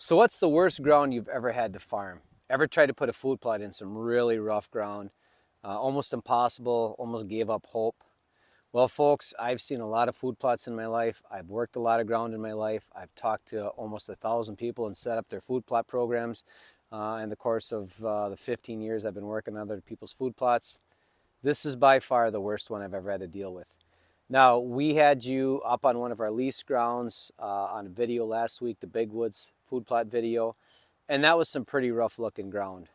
So what's the worst ground you've ever had to farm? Ever tried to put a food plot in some really rough ground? Almost impossible, almost gave up hope. Well, folks, I've seen a lot of food plots in my life. I've worked a lot of ground in my life. I've talked to almost 1,000 people and set up their food plot programs in the course of the 15 years I've been working on other people's food plots. This is by far the worst one I've ever had to deal with. Now, we had you up on one of our lease grounds on a video last week, the Big Woods food plot video, and that was some pretty rough looking ground.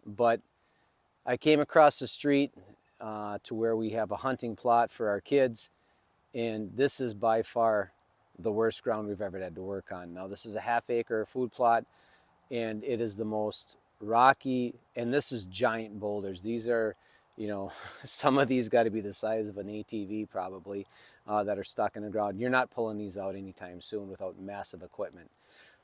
But I came across the street to where we have a hunting plot for our kids, and this is by far the worst ground we've ever had to work on. Now, this is a half-acre food plot, and it is the most rocky, and this is giant boulders. These are, some of these got to be the size of an ATV probably that are stuck in the ground. You're not pulling these out anytime soon without massive equipment.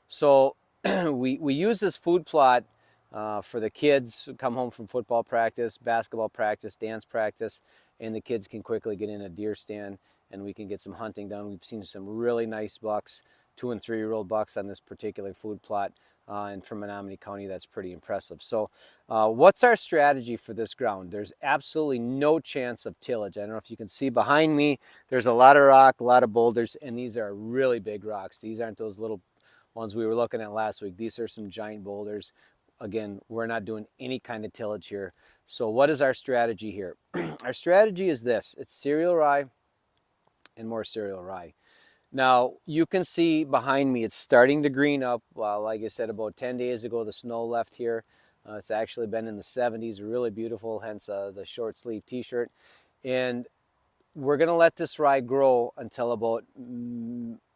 So we use this food plot for the kids who come home from football practice, basketball practice, dance practice, and the kids can quickly get in a deer stand and we can get some hunting done. We've seen some really nice bucks, 2- and 3-year-old bucks on this particular food plot, and from Menominee County, that's pretty impressive. So what's our strategy for this ground? There's absolutely no chance of tillage. I don't know if you can see behind me, there's a lot of rock, a lot of boulders, and these are really big rocks. These aren't those little ones we were looking at last week. These are some giant boulders. Again, we're not doing any kind of tillage here. So what is our strategy here? Our strategy is this. It's cereal rye and more cereal rye. Now, you can see behind me, it's starting to green up. Well, like I said, about 10 days ago, the snow left here. It's actually been in the 70s, really beautiful, hence the short sleeve t-shirt. And we're gonna let this rye grow until about,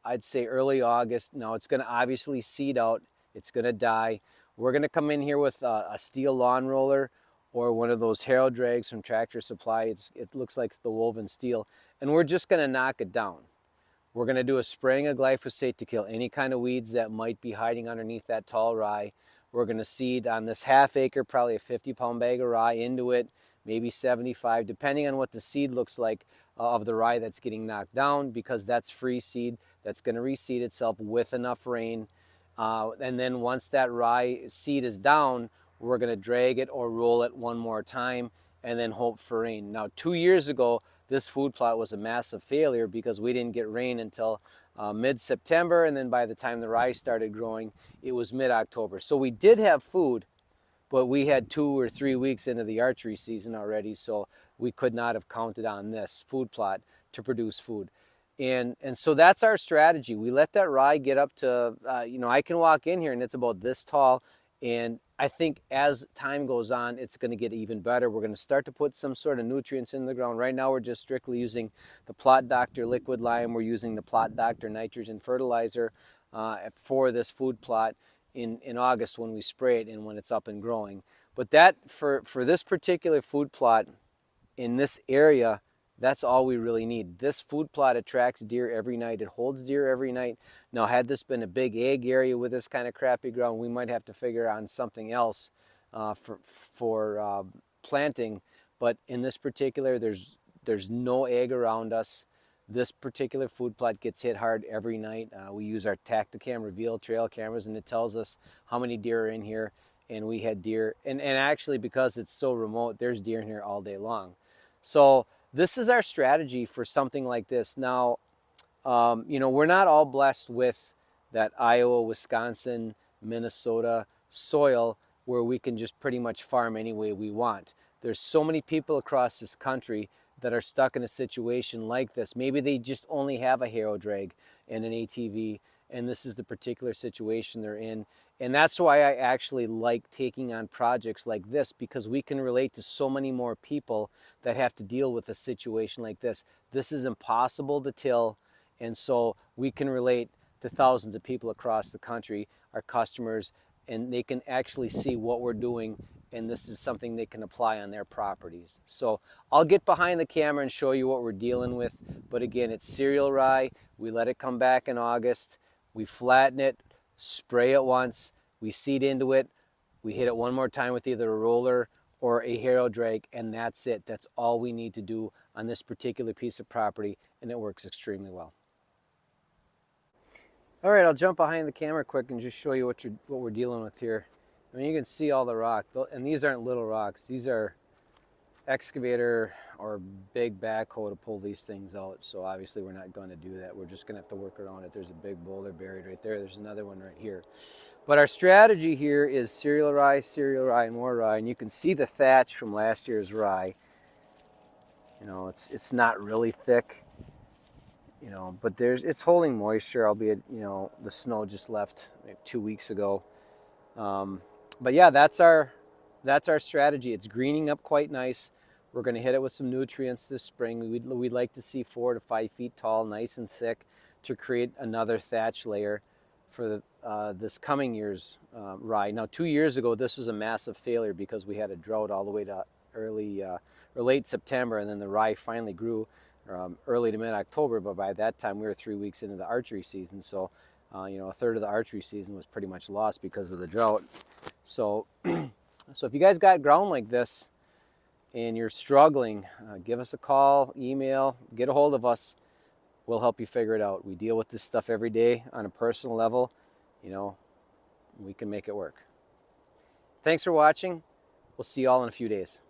I'd say early August. Now it's gonna obviously seed out, it's gonna die. We're gonna come in here with a steel lawn roller or one of those harrow drags from Tractor Supply. It looks like the woven steel, and we're just gonna knock it down. We're gonna do a spraying of glyphosate to kill any kind of weeds that might be hiding underneath that tall rye. We're gonna seed on this half acre, probably a 50-pound bag of rye into it, maybe 75, depending on what the seed looks like of the rye that's getting knocked down, because that's free seed that's gonna reseed itself with enough rain. And then once that rye seed is down, we're gonna drag it or roll it one more time and then hope for rain. Now, 2 years ago, this food plot was a massive failure because we didn't get rain until mid-September, and then by the time the rye started growing, it was mid-October. So we did have food, but we had 2 or 3 weeks into the archery season already, so we could not have counted on this food plot to produce food. And so that's our strategy. We let that rye get up to, I can walk in here and it's about this tall, and I think as time goes on, it's going to get even better. We're going to start to put some sort of nutrients in the ground. Right now, we're just strictly using the Plot Doctor liquid lime. We're using the Plot Doctor nitrogen fertilizer for this food plot in August when we spray it and when it's up and growing. But that, for this particular food plot in this area, that's all we really need. This food plot attracts deer every night. It holds deer every night. Now, had this been a big ag area with this kind of crappy ground, we might have to figure on something else for planting. But in this particular, there's no ag around us. This particular food plot gets hit hard every night. We use our Tactacam Reveal trail cameras, and it tells us how many deer are in here. And we had deer, and actually, because it's so remote, there's deer in here all day long. So this is our strategy for something like this. Now, we're not all blessed with that Iowa, Wisconsin, Minnesota soil where we can just pretty much farm any way we want. There's so many people across this country that are stuck in a situation like this. Maybe they just only have a harrow drag and an ATV, and this is the particular situation they're in. And that's why I actually like taking on projects like this, because we can relate to so many more people that have to deal with a situation like this. This is impossible to till, and so we can relate to thousands of people across the country, our customers, and they can actually see what we're doing, and this is something they can apply on their properties. So I'll get behind the camera and show you what we're dealing with. But again, it's cereal rye. We let it come back in August. We flatten it, spray it once, we seed into it, we hit it one more time with either a roller or a harrow drag, and that's it. That's all we need to do on this particular piece of property, and it works extremely well. All right, I'll jump behind the camera quick and just show you what we're dealing with here. I mean, you can see all the rock, and these aren't little rocks. These are excavator or big backhoe to pull these things out. So obviously we're not going to do that. We're just going to have to work around it. There's a big boulder buried right there. There's another one right here. But our strategy here is cereal rye, and more rye. And you can see the thatch from last year's rye. You know, it's not really thick, you know, but it's holding moisture, albeit, you know, the snow just left maybe 2 weeks ago. But yeah, that's our strategy. It's greening up quite nice. We're going to hit it with some nutrients this spring. We'd like to see 4 to 5 feet tall, nice and thick, to create another thatch layer for this coming year's rye. Now, 2 years ago, this was a massive failure because we had a drought all the way to early or late September, and then the rye finally grew early to mid-October. But by that time, we were 3 weeks into the archery season, so you know, a third of the archery season was pretty much lost because of the drought. So, so if you guys got ground like this and you're struggling, give us a call, email, get a hold of us. We'll help you figure it out. We deal with this stuff every day on a personal level. You know, we can make it work. Thanks for watching. We'll see you all in a few days.